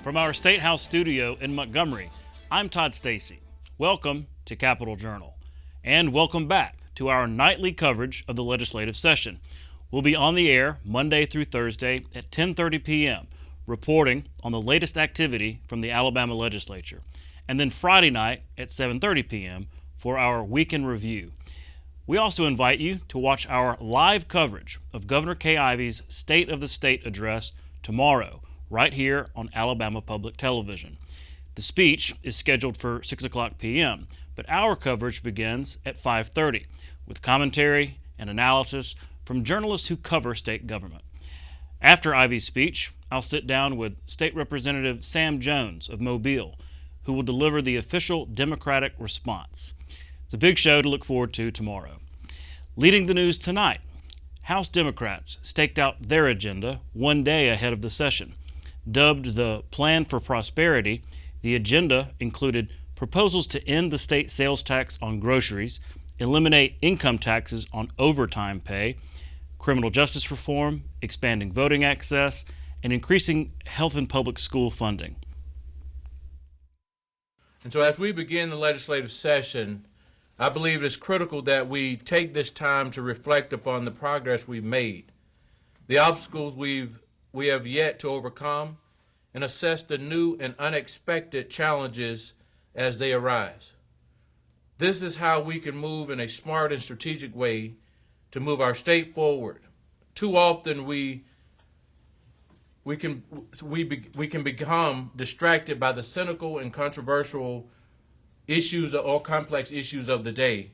From our State House studio in Montgomery, I'm Todd Stacy. Welcome to Capitol Journal, and welcome back to our nightly coverage of the legislative session. We'll be on the air Monday through Thursday at 10:30 p.m., reporting on the latest activity from the Alabama legislature, and then Friday night at 7:30 p.m. for our weekend review. We also invite you to watch our live coverage of Governor Kay Ivey's State of the State address tomorrow, right here on Alabama Public Television. The speech is scheduled for 6 o'clock p.m., but our coverage begins at 5:30 with commentary and analysis from journalists who cover state government. After Ivey's speech, I'll sit down with State Representative Sam Jones of Mobile, who will deliver the official Democratic response. It's a big show to look forward to tomorrow. Leading the news tonight, House Democrats staked out their agenda one day ahead of the session. Dubbed the Plan for Prosperity, the agenda included proposals to end the state sales tax on groceries, eliminate income taxes on overtime pay, criminal justice reform, expanding voting access, and increasing health and public school funding. And so as we begin the legislative session, I believe it's critical that we take this time to reflect upon the progress we've made, the obstacles we have yet to overcome, and assess the new and unexpected challenges as they arise. This is how we can move in a smart and strategic way to move our state forward. Too often we can become distracted by the cynical and controversial issues or complex issues of the day,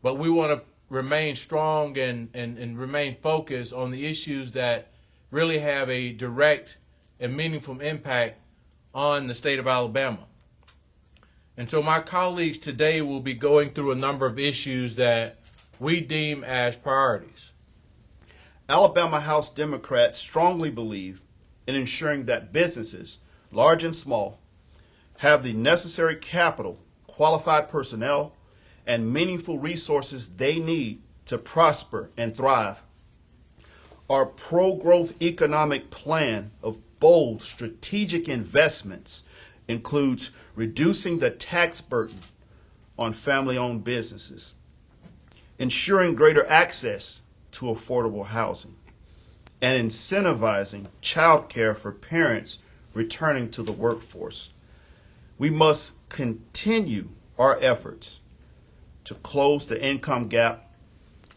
but we want to remain strong and remain focused on the issues that really have a direct and meaningful impact on the state of Alabama. And so my colleagues today will be going through a number of issues that we deem as priorities. Alabama House Democrats strongly believe in ensuring that businesses, large and small, have the necessary capital, qualified personnel, and meaningful resources they need to prosper and thrive. Our pro-growth economic plan of bold strategic investments includes reducing the tax burden on family-owned businesses, ensuring greater access to affordable housing, and incentivizing child care for parents returning to the workforce. We must continue our efforts to close the income gap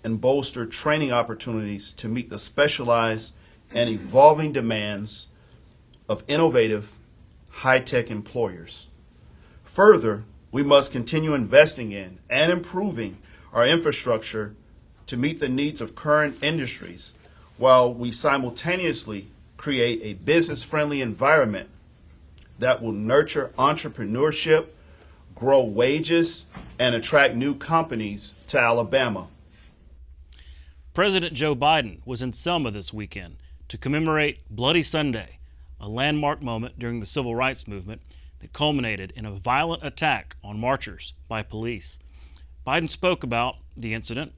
and bolster training opportunities to meet the specialized and evolving demands of innovative, high-tech employers. Further, we must continue investing in and improving our infrastructure to meet the needs of current industries while we simultaneously create a business-friendly environment that will nurture entrepreneurship, grow wages, and attract new companies to Alabama. President Joe Biden was in Selma this weekend to commemorate Bloody Sunday, a landmark moment during the civil rights movement that culminated in a violent attack on marchers by police. Biden spoke about the incident,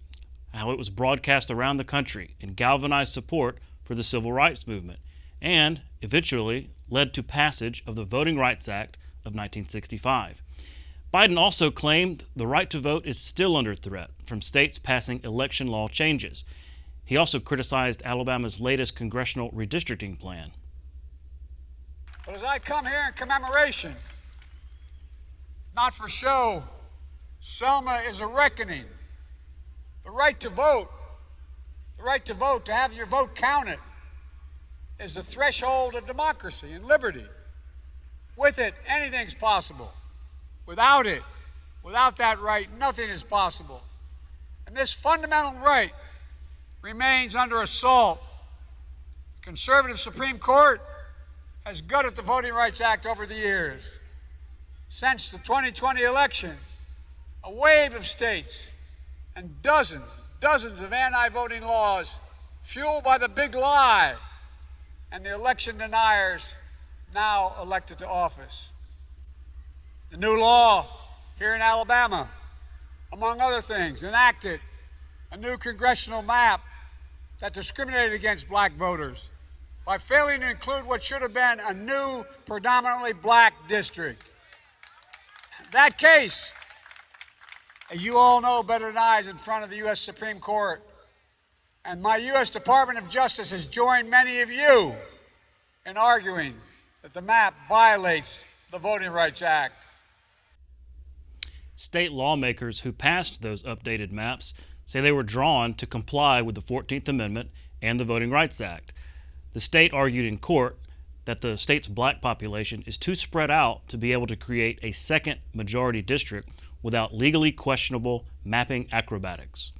how it was broadcast around the country and galvanized support for the civil rights movement, and eventually led to passage of the Voting Rights Act of 1965. Biden also claimed the right to vote is still under threat from states passing election law changes. He also criticized Alabama's latest congressional redistricting plan. But as I come here in commemoration, not for show, Selma is a reckoning. The right to vote, to have your vote counted, is the threshold of democracy and liberty. With it, anything's possible. Without it, without that right, nothing is possible. And this fundamental right remains under assault. The conservative Supreme Court has gutted the Voting Rights Act over the years. Since the 2020 election, a wave of states and dozens of anti-voting laws fueled by the big lie and the election deniers now elected to office. The new law here in Alabama, among other things, enacted a new congressional map that discriminated against black voters by failing to include what should have been a new, predominantly black district. That case, as you all know better than I, is in front of the U.S. Supreme Court. And my U.S. Department of Justice has joined many of you in arguing that the map violates the Voting Rights Act. State lawmakers who passed those updated maps say they were drawn to comply with the 14th Amendment and the Voting Rights Act. The state argued in court that the state's black population is too spread out to be able to create a second majority district without legally questionable mapping acrobatics.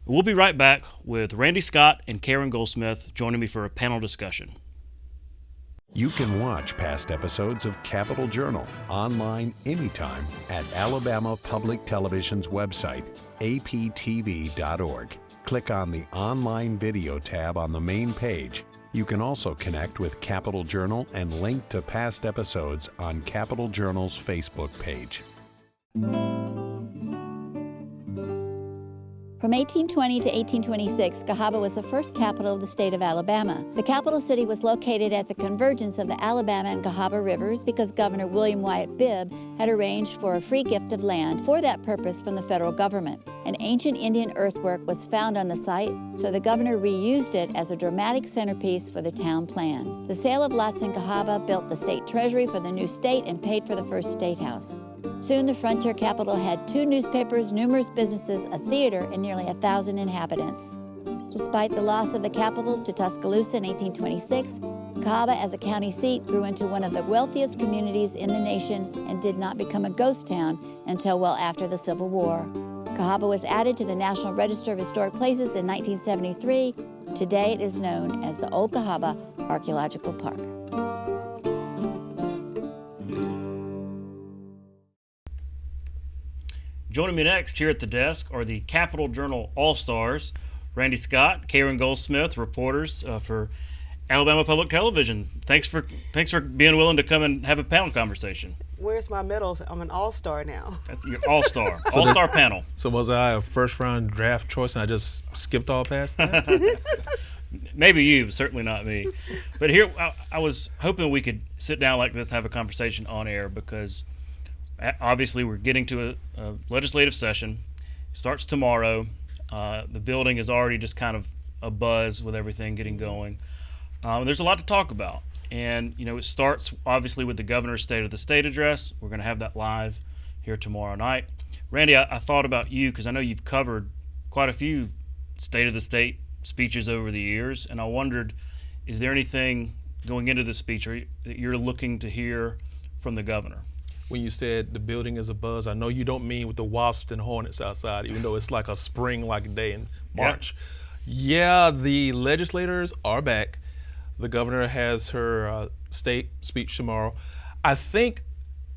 We'll be right back with Randy Scott and Karen Goldsmith joining me for a panel discussion. You can watch past episodes of Capitol Journal online anytime at Alabama Public Television's website, aptv.org. Click on the Online Video tab on the main page. You can also connect with Capitol Journal and link to past episodes on Capitol Journal's Facebook page. From 1820 to 1826, Cahaba was the first capital of the state of Alabama. The capital city was located at the convergence of the Alabama and Cahaba rivers because Governor William Wyatt Bibb had arranged for a free gift of land for that purpose from the federal government. An ancient Indian earthwork was found on the site, so the governor reused it as a dramatic centerpiece for the town plan. The sale of lots in Cahaba built the state treasury for the new state and paid for the first state house. Soon the frontier capital had 2 newspapers, numerous businesses, a theater, and nearly 1,000 inhabitants. Despite the loss of the capital to Tuscaloosa in 1826, Cahaba as a county seat grew into one of the wealthiest communities in the nation and did not become a ghost town until well after the Civil War. Cahaba was added to the National Register of Historic Places in 1973. Today it is known as the Old Cahaba Archaeological Park. Joining me next here at the desk are the Capitol Journal All-Stars, Randy Scott, Karen Goldsmith, reporters for Alabama Public Television. Thanks for being willing to come and have a panel conversation. Where's my medal? I'm an all-star now. That's your all-star, all-star panel. So was I a first-round draft choice and I just skipped all past that? Maybe you, but certainly not me. But here, I was hoping we could sit down like this and have a conversation on air because obviously we're getting to a legislative session. It starts tomorrow. The building is already just kind of a buzz with everything getting going. There's a lot to talk about. And, it starts obviously with the governor's State of the State address. We're going to have that live here tomorrow night. Randy, I thought about you because I know you've covered quite a few State of the State speeches over the years. And I wondered, is there anything going into the speech that you're looking to hear from the governor? When you said the building is a buzz, I know you don't mean with the wasps and hornets outside, even though it's like a spring-like day in March. Yeah, the legislators are back. The governor has her state speech tomorrow. I think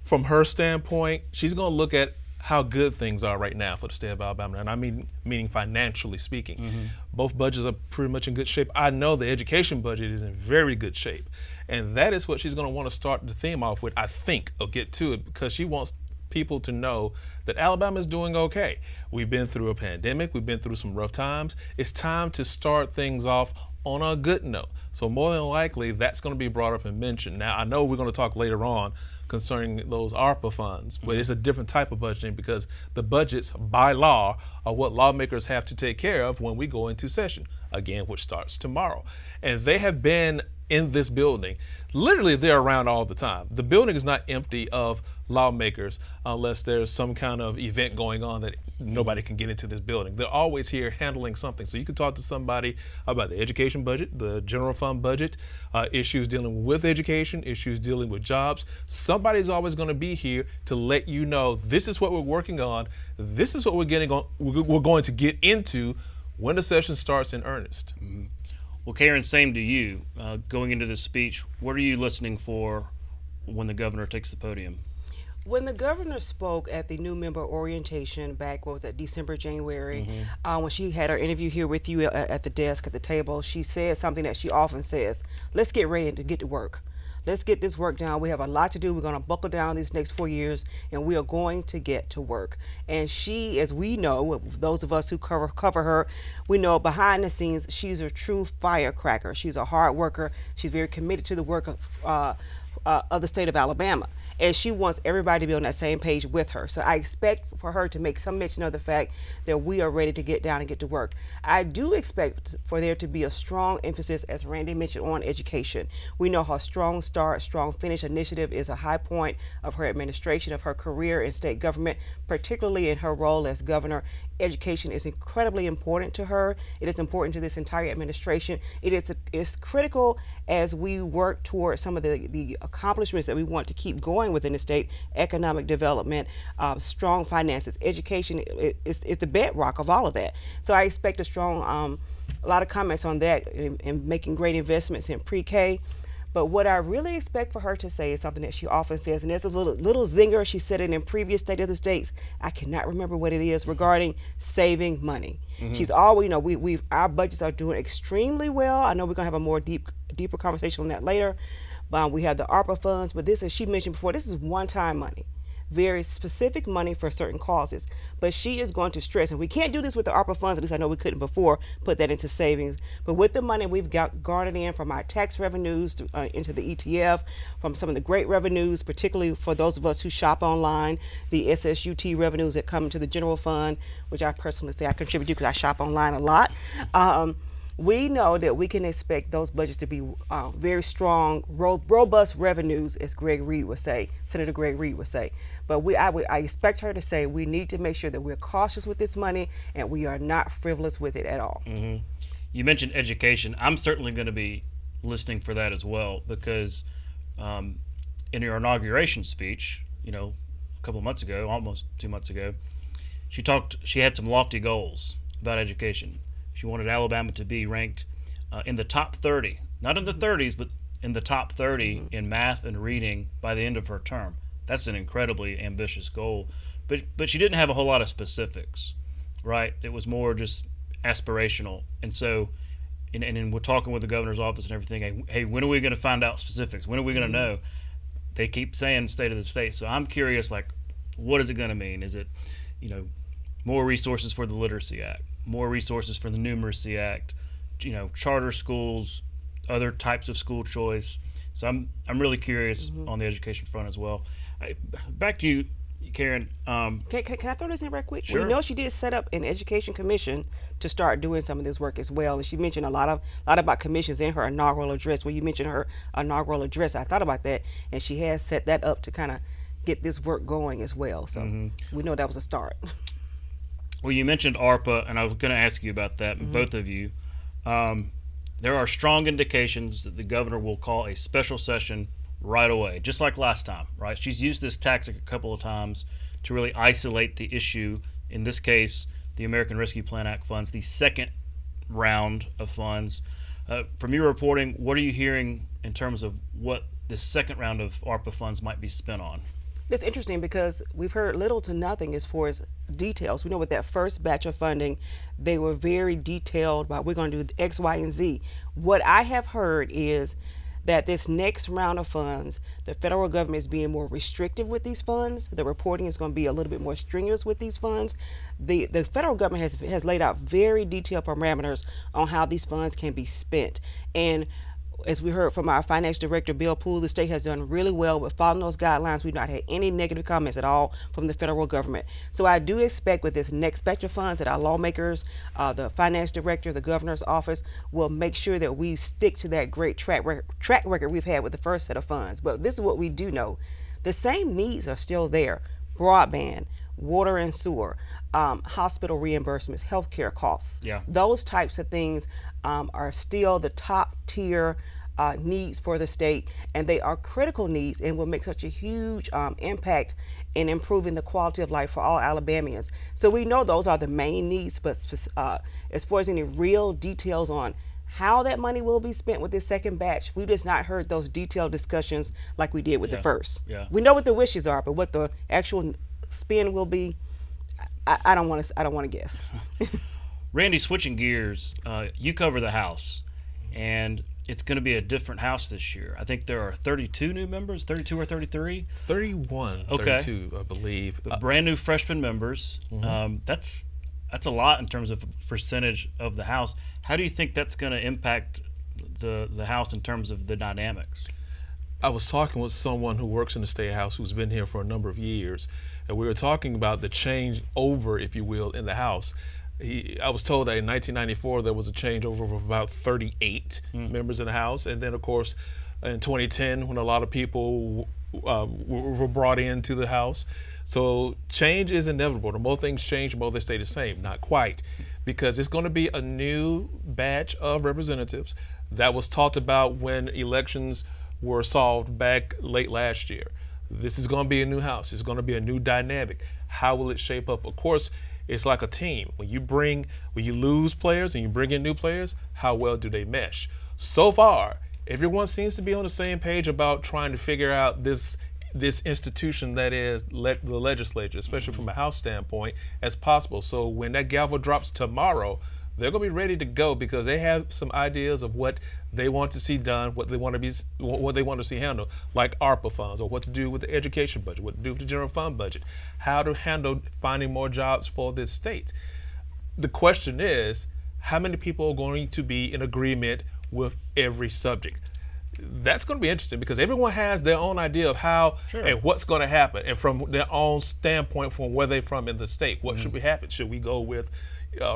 from her standpoint, she's going to look at how good things are right now for the state of Alabama, and I mean meaning financially speaking. Mm-hmm. Both budgets are pretty much in good shape. I know the education budget is in very good shape, and that is what she's going to want to start the theme off with, I think, or get to it, because she wants people to know that Alabama is doing okay. We've been through a pandemic. We've been through some rough times. It's time to start things off on a good note. So more than likely, that's going to be brought up and mentioned. Now, I know we're going to talk later on concerning those ARPA funds, but it's a different type of budgeting because the budgets, by law, are what lawmakers have to take care of when we go into session, again, which starts tomorrow. And they have been in this building. Literally, they're around all the time. The building is not empty of lawmakers unless there's some kind of event going on that nobody can get into this building. They're always here handling something. So you can talk to somebody about the education budget, the general fund budget, issues dealing with education, issues dealing with jobs. Somebody's always going to be here to let you know this is what we're working on. This is what we're going to get into when the session starts in earnest. Mm-hmm. Well, Karen, same to you. Going into this speech, what are you listening for when the governor takes the podium? When the governor spoke at the new member orientation back, what was that, December, January, when she had her interview here with you at the desk at the table, she said something that she often says, let's get ready to get to work. Let's get this work done. We have a lot to do. We're going to buckle down these next 4 years, and we are going to get to work. And she, as we know, those of us who cover her, we know behind the scenes, she's a true firecracker. She's a hard worker. She's very committed to the work of the state of Alabama. And she wants everybody to be on that same page with her. So I expect for her to make some mention of the fact that we are ready to get down and get to work. I do expect for there to be a strong emphasis, as Randy mentioned, on education. We know her Strong Start, Strong Finish initiative is a high point of her administration, of her career in state government, particularly in her role as governor. Education is incredibly important to her. It is important to this entire administration. It is critical as we work towards some of the accomplishments that we want to keep going within the state: economic development, strong finances. Education is the bedrock of all of that. So I expect a lot of comments on that in making great investments in pre-K. But what I really expect for her to say is something that she often says, and there's a little zinger. She said it in previous State of the States. I cannot remember what it is, regarding saving money. She's always, our budgets are doing extremely well. I know we're gonna have a more deeper conversation on that later. We have the ARPA funds, but this, as she mentioned before, this is one-time money. Very specific money for certain causes. But she is going to stress, and we can't do this with the ARPA funds, at least I know we couldn't before, put that into savings. But with the money we've got garnered in from our tax revenues into the ETF, from some of the great revenues, particularly for those of us who shop online, the SSUT revenues that come into the general fund, which I personally say I contribute to because I shop online a lot. We know that we can expect those budgets to be very strong, robust revenues, as Senator Greg Reed would say. But I expect her to say we need to make sure that we're cautious with this money and we are not frivolous with it at all. Mm-hmm. You mentioned education. I'm certainly going to be listening for that as well, because in your inauguration speech, a couple of months ago, almost 2 months ago, she had some lofty goals about education. She wanted Alabama to be ranked in the top 30, not in the 30s, but in the top 30 in math and reading by the end of her term. That's an incredibly ambitious goal. But she didn't have a whole lot of specifics, right? It was more just aspirational. And so, and we're talking with the governor's office and everything, hey, when are we going to find out specifics? When are we going to know? They keep saying state of the state. So I'm curious, what is it going to mean? Is it, more resources for the Literacy Act, more resources for the Numeracy Act, charter schools, other types of school choice? So I'm really curious on the education front as well. Back to you, Karen. Can I throw this in right quick? Sure. We know she did set up an education commission to start doing some of this work as well, and she mentioned a lot about commissions in her inaugural address. When you mentioned her inaugural address, I thought about that, and she has set that up to kind of get this work going as well. So we know that was a start. Well, you mentioned ARPA, and I was going to ask you about that, both of you. There are strong indications that the governor will call a special session right away, just like last time, right? She's used this tactic a couple of times to really isolate the issue. In this case, the American Rescue Plan Act funds, the second round of funds. From your reporting, what are you hearing in terms of what this second round of ARPA funds might be spent on? It's interesting because we've heard little to nothing as far as details. We know with that first batch of funding, they were very detailed about we're going to do X, Y, and Z. What I have heard is that this next round of funds, the federal government is being more restrictive with these funds. The reporting is going to be a little bit more strenuous with these funds. The federal government has laid out very detailed parameters on how these funds can be spent. And as we heard from our finance director, Bill Poole, the state has done really well with following those guidelines. We've not had any negative comments at all from the federal government. So I do expect with this next batch of funds that our lawmakers, the finance director, the governor's office will make sure that we stick to that great track record we've had with the first set of funds. But this is what we do know. The same needs are still there. Broadband, water and sewer, hospital reimbursements, healthcare costs. Yeah. Those types of things are still the top tier needs for the state, and they are critical needs and will make such a huge impact in improving the quality of life for all Alabamians. So we know those are the main needs, but as far as any real details on how that money will be spent with this second batch, we've just not heard those detailed discussions like we did with the first. Yeah. We know what the wishes are, but what the actual spend will be, I don't want to guess. Randy, switching gears, you cover the House, and it's going to be a different House this year. I think there are 32 new members, 32 or 33? 31, Okay. 32, I believe. Brand new freshman members. Mm-hmm. That's a lot in terms of percentage of the House. How do you think that's going to impact the House in terms of the dynamics? I was talking with someone who works in the State House who's been here for a number of years, and we were talking about the change over, if you will, in the House. I was told that in 1994 there was a changeover of about 38 members in the House, and then of course in 2010 when a lot of people were brought into the House. So change is inevitable. The more things change, the more they stay the same. Not quite, because it's going to be a new batch of representatives that was talked about when elections were solved back late last year. This is going to be a new House. It's going to be a new dynamic. How will it shape up? Of course, it's like a team. When you lose players and you bring in new players, how well do they mesh? So far, everyone seems to be on the same page about trying to figure out this institution that is the legislature, especially from a House standpoint, as possible. So when that gavel drops tomorrow, they're going to be ready to go because they have some ideas of what they want to see done, what they want to see handled, like ARPA funds, or what to do with the education budget, what to do with the general fund budget, how to handle finding more jobs for this state. The question is, how many people are going to be in agreement with every subject? That's going to be interesting because everyone has their own idea of how and what's going to happen, and from their own standpoint, from where they're from in the state, what should happen? Should we go with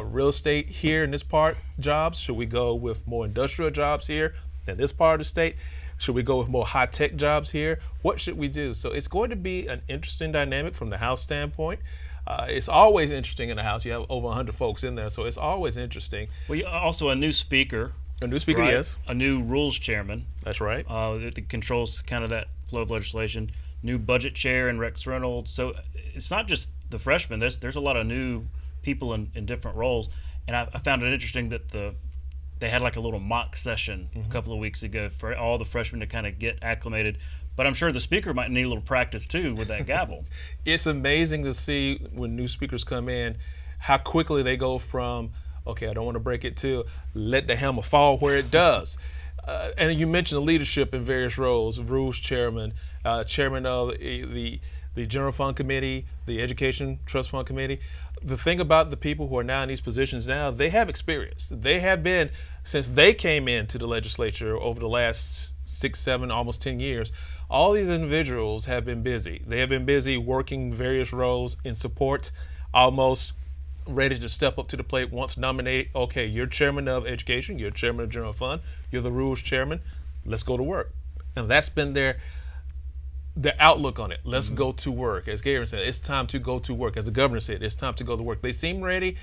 real estate here in this part jobs? Should we go with more industrial jobs here in this part of the state? Should we go with more high-tech jobs here? What should we do? So it's going to be an interesting dynamic from the House standpoint. It's always interesting in the House. You have over 100 folks in there, so it's always interesting. Well, also a new speaker. A new speaker, right? yes. A new rules chairman. That's right. That controls kind of that flow of legislation. New budget chair and Rex Reynolds. So it's not just the freshmen. There's a lot of new people in different roles, and I found it interesting that they had like a little mock session a couple of weeks ago for all the freshmen to kind of get acclimated. But I'm sure the speaker might need a little practice too with that gavel. It's amazing to see when new speakers come in how quickly they go from, okay, I don't want to break it, to let the hammer fall where it does. And you mentioned the leadership in various roles: rules chairman, chairman of the general fund committee, the education trust fund committee. The thing about the people who are now in these positions now, they have experience. They have been, since they came into the legislature over the last 6, 7, almost 10 years, all these individuals have been busy. They have been busy working various roles in support, almost ready to step up to the plate once nominated. Okay, you're chairman of education, you're chairman of general fund, you're the rules chairman, let's go to work. And that's been their outlook on it. Let's go to work. As Garen said, it's time to go to work. As the governor said, it's time to go to work. They seem ready.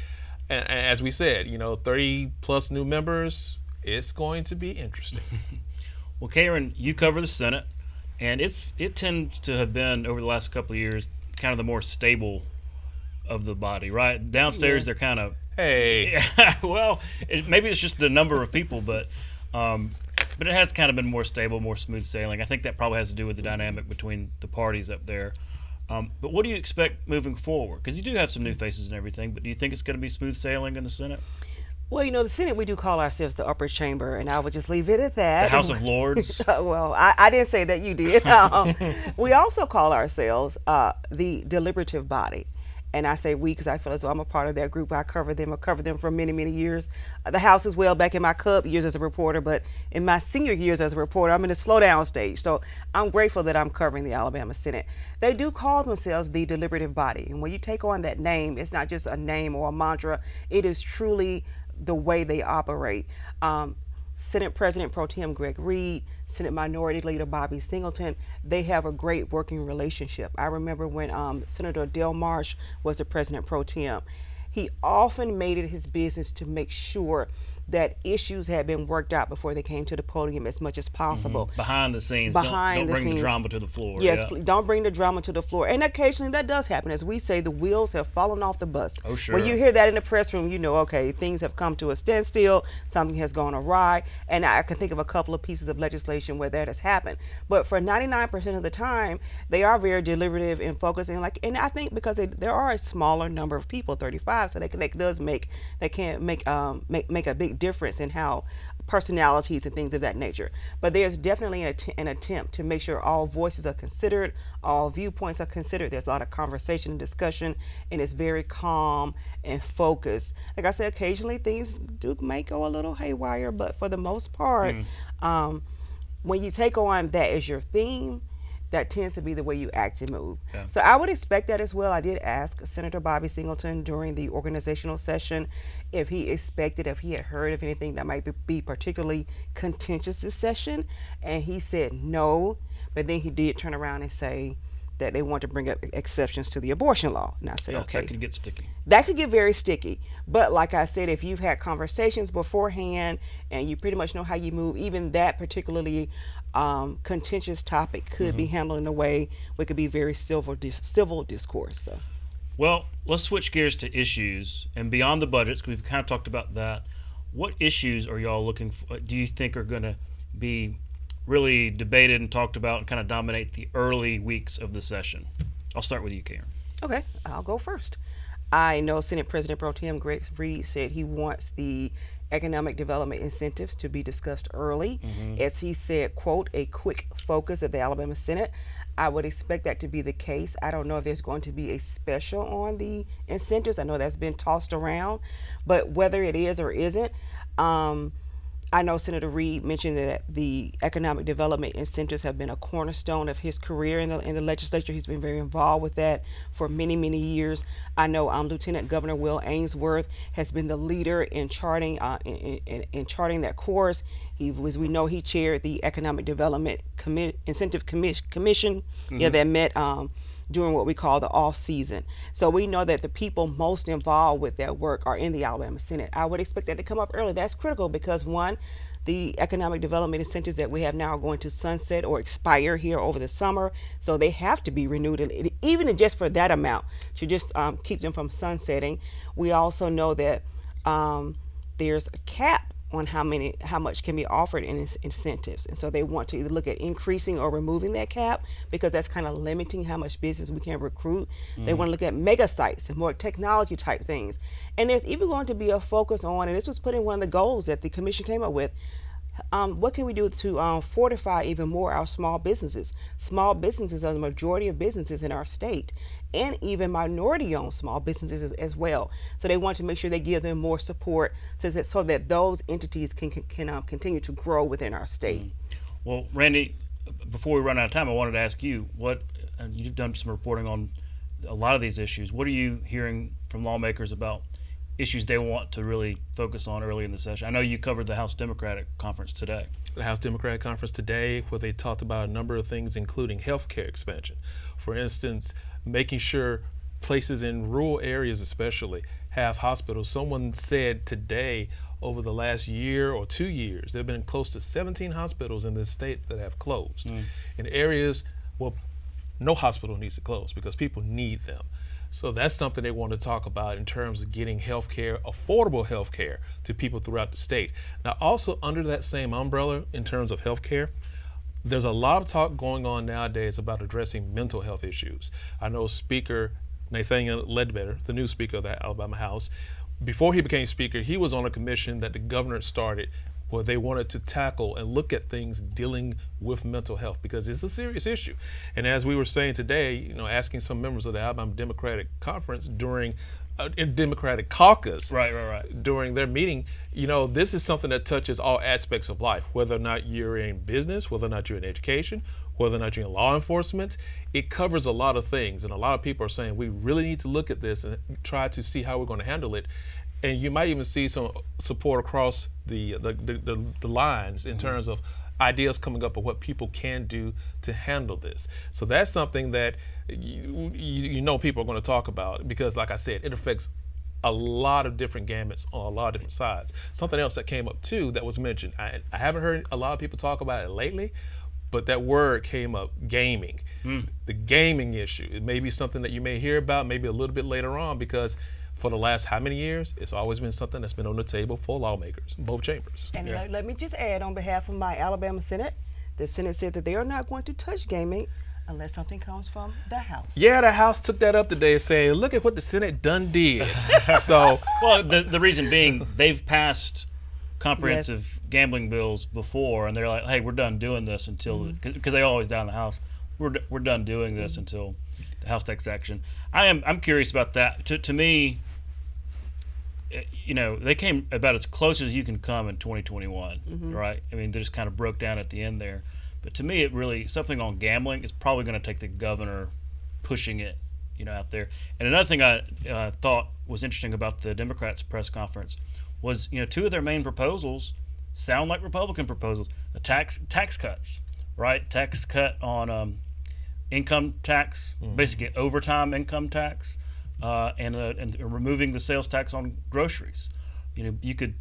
And as we said, 30 plus new members, it's going to be interesting. Well, Karen, you cover the Senate, and it tends to have been, over the last couple of years, kind of the more stable of the body, right? Downstairs, they're kind of, hey. Well, maybe it's just the number of people, but it has kind of been more stable, more smooth sailing. I think that probably has to do with the dynamic between the parties up there. But what do you expect moving forward? Because you do have some new faces and everything, but do you think it's going to be smooth sailing in the Senate? Well, the Senate, we do call ourselves the upper chamber, and I would just leave it at that. The House of Lords? Well, I didn't say that, you did. We also call ourselves the deliberative body. And I say we because I feel as though I'm a part of that group. I covered them for many, many years. The House as well, back in my CUP years as a reporter, but in my senior years as a reporter, I'm in the slow down stage. So I'm grateful that I'm covering the Alabama Senate. They do call themselves the deliberative body. And when you take on that name, it's not just a name or a mantra. It is truly the way they operate. Senate President Pro Tem Greg Reed, Senate Minority Leader Bobby Singleton, they have a great working relationship. I remember when Senator Del Marsh was the President Pro Tem, he often made it his business to make sure that issues had been worked out before they came to the podium as much as possible. Mm-hmm. Behind the scenes. Don't bring the drama to the floor. Yes, don't bring the drama to the floor. And occasionally that does happen. As we say, the wheels have fallen off the bus. Oh, sure. When you hear that in the press room, okay, things have come to a standstill, something has gone awry. And I can think of a couple of pieces of legislation where that has happened. But for 99% of the time, they are very deliberative and focusing. And I think because there are a smaller number of people, 35, so that can make a big big difference in how personalities and things of that nature. But there's definitely an attempt to make sure all voices are considered, all viewpoints are considered. There's a lot of conversation and discussion, and it's very calm and focused. Like I said, occasionally things may go a little haywire, but for the most part, when you take on that as your theme, that tends to be the way you act and move. Yeah. So I would expect that as well. I did ask Senator Bobby Singleton during the organizational session if he had heard of anything that might be particularly contentious this session, and he said no, but then he did turn around and say that they want to bring up exceptions to the abortion law. And I said, okay. That could get sticky. That could get very sticky. But like I said, if you've had conversations beforehand and you pretty much know how you move, even that particularly contentious topic could be handled in a way where it could be very civil discourse. So. Well, let's switch gears to issues and beyond the budgets, because we've kind of talked about that. What issues are y'all looking for? Do you think are going to be really debated and talked about and kind of dominate the early weeks of the session? I'll start with you, Karen. Okay, I'll go first. I know Senate President Pro Tem Greg Reed said he wants the economic development incentives to be discussed early. As he said, quote, a quick focus of the Alabama Senate. I would expect that to be the case. I don't know if there's going to be a special on the incentives. I know that's been tossed around, but whether it is or isn't, I know Senator Reed mentioned that the economic development incentives have been a cornerstone of his career in the legislature. He's been very involved with that for many, many years. I know Lieutenant Governor Will Ainsworth has been the leader in charting charting that course. As we know, he chaired the Economic Development Incentive Commission that met during what we call the off season. So we know that the people most involved with that work are in the Alabama Senate. I would expect that to come up early. That's critical because, one, the economic development incentives that we have now are going to sunset or expire here over the summer. So they have to be renewed, and even just for that amount to just keep them from sunsetting. We also know that there's a cap on how much can be offered in incentives, and so they want to either look at increasing or removing that cap because that's kind of limiting how much business we can recruit. They want to look at mega sites and more technology type things, and there's even going to be a focus on, and this was put in one of the goals that the commission came up with, what can we do to fortify even more our small businesses? Small businesses are the majority of businesses in our state, and even minority-owned small businesses as well. So they want to make sure they give them more support so that those entities can continue to grow within our state. Well, Randy, before we run out of time, I wanted to ask you, and you've done some reporting on a lot of these issues. What are you hearing from lawmakers about issues they want to really focus on early in the session? I know you covered the House Democratic Conference today. The House Democratic Conference today, where they talked about a number of things, including healthcare expansion. For instance, making sure places in rural areas especially have hospitals. Someone said today, over the last year or 2 years, there have been close to 17 hospitals in this state that have closed. In areas where no hospital needs to close because people need them. So that's something they want to talk about in terms of getting health care, affordable health care to people throughout the state. Now, also under that same umbrella in terms of health care, there's a lot of talk going on nowadays about addressing mental health issues. I know Speaker Nathaniel Ledbetter, the new Speaker of the Alabama House, before he became Speaker, he was on a commission that the governor started where they wanted to tackle and look at things dealing with mental health because it's a serious issue. And as we were saying today, asking some members of the Alabama Democratic Conference during in Democratic caucus during their meeting, this is something that touches all aspects of life, whether or not you're in business, whether or not you're in education, whether or not you're in law enforcement. It covers a lot of things, and a lot of people are saying we really need to look at this and try to see how we're going to handle it. And you might even see some support across the lines in terms of ideas coming up of what people can do to handle this. So that's something that people are going to talk about because, like I said, it affects a lot of different gamuts on a lot of different sides. Something else that came up too that was mentioned, I haven't heard a lot of people talk about it lately, but that word came up, gaming. The gaming issue. It may be something that you may hear about maybe a little bit later on because for the last how many years, it's always been something that's been on the table for lawmakers, both chambers. And let me just add on behalf of my Alabama Senate, the Senate said that they are not going to touch gaming unless something comes from the House. Yeah, the House took that up today saying, look at what the Senate done did. So, well, the reason being they've passed comprehensive gambling bills before, and they're like, hey, we're done doing this until, because they always die in the House, we're done doing this until the House takes action. I'm curious about that. To me, they came about as close as you can come in 2021, right? I mean, they just kind of broke down at the end there. But to me, it really, something on gambling is probably going to take the governor pushing it, out there. And another thing I thought was interesting about the Democrats' press conference was, two of their main proposals sound like Republican proposals. The tax cuts, right? Tax cut on income tax, basically overtime income tax, and removing the sales tax on groceries. You could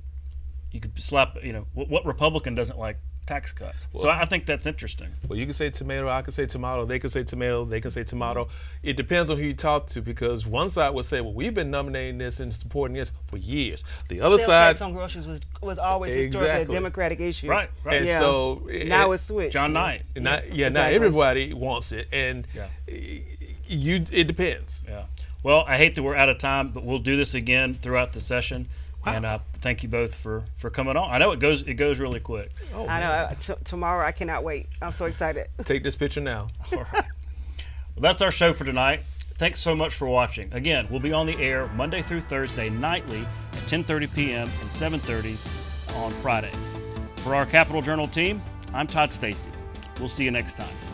slap, what Republican doesn't like tax cuts? So I think that's interesting. Well, you can say tomato, I can say tomato, they can say tomato, they can say tomato. It depends on who you talk to, because one side would say, well, we've been nominating this and supporting this for years. The other sales side, tax on groceries was always historically a Democratic issue. Right. And so now it's switched. John Knight. Now Exactly. everybody wants it, and it depends. Yeah. Well, I hate that we're out of time, but we'll do this again throughout the session. Wow. And thank you both for coming on. I know it goes really quick. Oh, I know. Tomorrow, I cannot wait. I'm so excited. Take this picture now. All right. Well, that's our show for tonight. Thanks so much for watching. Again, we'll be on the air Monday through Thursday nightly at 10:30 p.m. and 7:30 on Fridays. For our Capitol Journal team, I'm Todd Stacy. We'll see you next time.